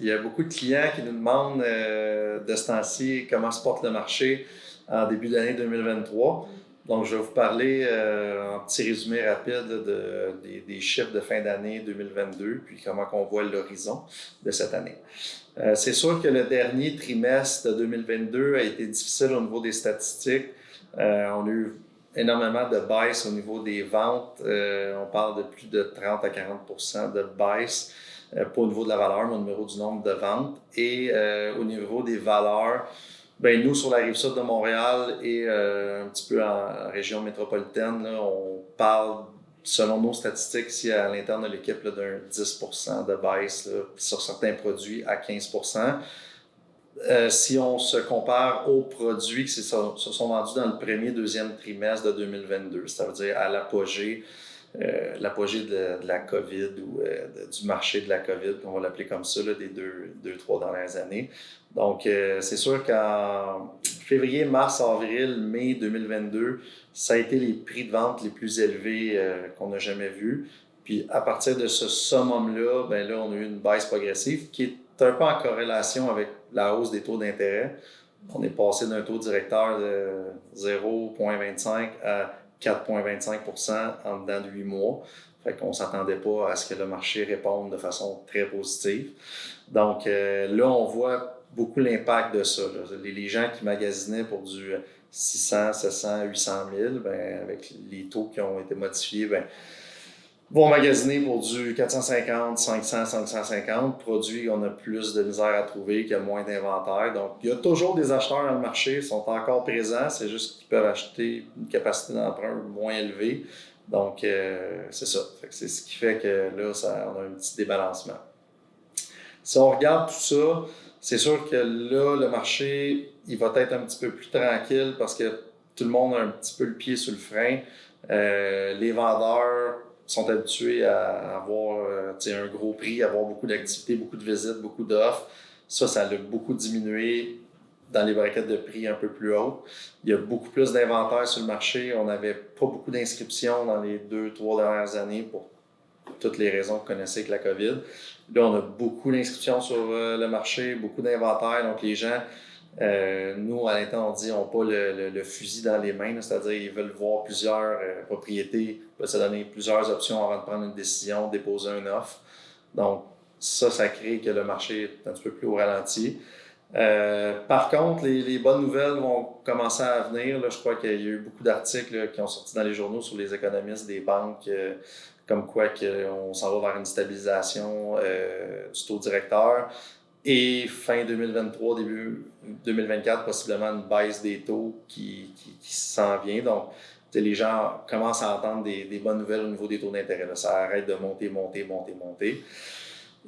Il y a beaucoup de clients qui nous demandent de ce temps-ci comment se porte le marché en début d'année 2023. Donc, je vais vous parler en petit résumé rapide des chiffres de fin d'année 2022, puis comment on voit l'horizon de cette année. C'est sûr que le dernier trimestre de 2022 a été difficile au niveau des statistiques. On a eu énormément de baisse au niveau des ventes. On parle de plus de 30 à 40% de baisse, pas au niveau de la valeur, mais au niveau du nombre de ventes. Et au niveau des valeurs, ben nous, sur la Rive-Sud de Montréal et un petit peu en région métropolitaine, là, on parle, selon nos statistiques ici à l'interne de l'équipe, là, d'un 10% de baisse là, sur certains produits à 15%. Si on se compare aux produits qui se sont vendus dans le premier, deuxième trimestre de 2022, ça veut dire à l'apogée de la COVID ou du marché de la COVID, on va l'appeler comme ça, là, des trois dernières années. Donc, c'est sûr qu'en février, mars, avril, mai 2022, ça a été les prix de vente les plus élevés qu'on n'a jamais vus. Puis, à partir de ce summum-là, ben là, on a eu une baisse progressive qui est un peu en corrélation avec la hausse des taux d'intérêt. On est passé d'un taux directeur de 0,25 à 4,25% en dedans de 8 mois. Fait qu'on ne s'attendait pas à ce que le marché réponde de façon très positive. Donc là, on voit beaucoup l'impact de ça. Là. Les gens qui magasinaient pour du 600, 700, 800 000, ben, avec les taux qui ont été modifiés, ben, vont magasiner pour du 450, 500, 550, produits qu'on a plus de misère à trouver, qu'il y a moins d'inventaire. Donc, il y a toujours des acheteurs dans le marché, ils sont encore présents, c'est juste qu'ils peuvent acheter une capacité d'emprunt moins élevée. Donc, c'est ça. C'est ce qui fait que là, on a un petit débalancement. Si on regarde tout ça, c'est sûr que là, le marché, il va être un petit peu plus tranquille parce que tout le monde a un petit peu le pied sur le frein. Les vendeurs sont habitués à avoir un gros prix, à avoir beaucoup d'activités, beaucoup de visites, beaucoup d'offres. Ça a beaucoup diminué dans les braquettes de prix un peu plus hautes. Il y a beaucoup plus d'inventaire sur le marché. On n'avait pas beaucoup d'inscriptions dans les 2-3 dernières années pour toutes les raisons que vous connaissez avec la COVID. Là, on a beaucoup d'inscriptions sur le marché, beaucoup d'inventaire. Donc, les gens, nous, à l'interne, on dit, n'ont pas le fusil dans les mains. C'est-à-dire, ils veulent voir plusieurs propriétés, veulent se donner plusieurs options avant de prendre une décision, déposer une offre. Donc, ça crée que le marché est un petit peu plus au ralenti. Par contre, les bonnes nouvelles vont commencer à venir. Là, je crois qu'il y a eu beaucoup d'articles là, qui ont sorti dans les journaux sur les économistes des banques, comme quoi on s'en va vers une stabilisation du taux directeur. Et fin 2023, début 2024, possiblement une baisse des taux qui s'en vient. Donc, les gens commencent à entendre des bonnes nouvelles au niveau des taux d'intérêt. Là. Ça arrête de monter.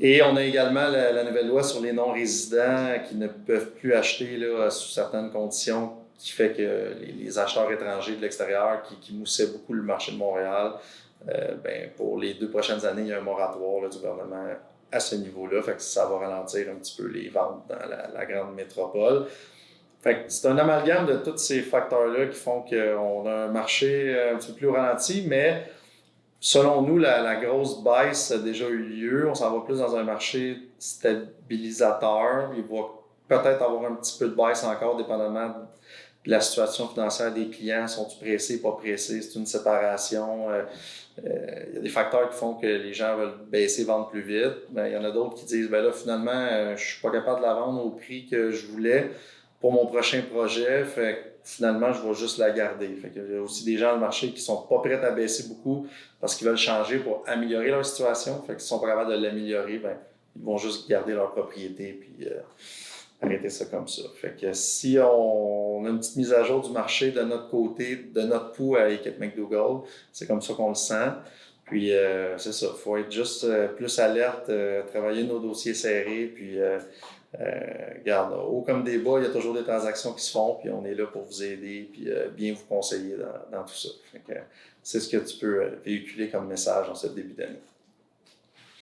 Et on a également la nouvelle loi sur les non-résidents qui ne peuvent plus acheter là, sous certaines conditions, qui fait que les acheteurs étrangers de l'extérieur qui moussaient beaucoup le marché de Montréal, pour les 2 prochaines années, il y a un moratoire là, du gouvernement à ce niveau-là. Fait que ça va ralentir un petit peu les ventes dans la grande métropole. Fait que c'est un amalgame de tous ces facteurs-là qui font qu'on a un marché un petit peu plus ralenti, mais selon nous, la grosse baisse a déjà eu lieu. On s'en va plus dans un marché stabilisateur. Il va peut-être avoir un petit peu de baisse encore, dépendamment de la situation financière des clients. Sont-ils pressés, pas pressés? C'est une séparation. Il y a des facteurs qui font que les gens veulent baisser, vendre plus vite. Il y en a d'autres qui disent, là, finalement, je suis pas capable de la vendre au prix que je voulais pour mon prochain projet. Fait que finalement, je vais juste la garder. Fait qu'il y a aussi des gens dans le marché qui sont pas prêts à baisser beaucoup parce qu'ils veulent changer pour améliorer leur situation. Fait qu'ils sont pas capables de l'améliorer, ils vont juste garder leur propriété puis arrêter ça comme ça. Fait que si on a une petite mise à jour du marché de notre côté, de notre pouls à l'équipe McDougall, c'est comme ça qu'on le sent. Puis c'est ça, il faut être juste plus alerte, travailler nos dossiers serrés, puis regarde, haut comme des bas, il y a toujours des transactions qui se font, puis on est là pour vous aider, puis bien vous conseiller dans tout ça. Fait que c'est ce que tu peux véhiculer comme message en ce début d'année.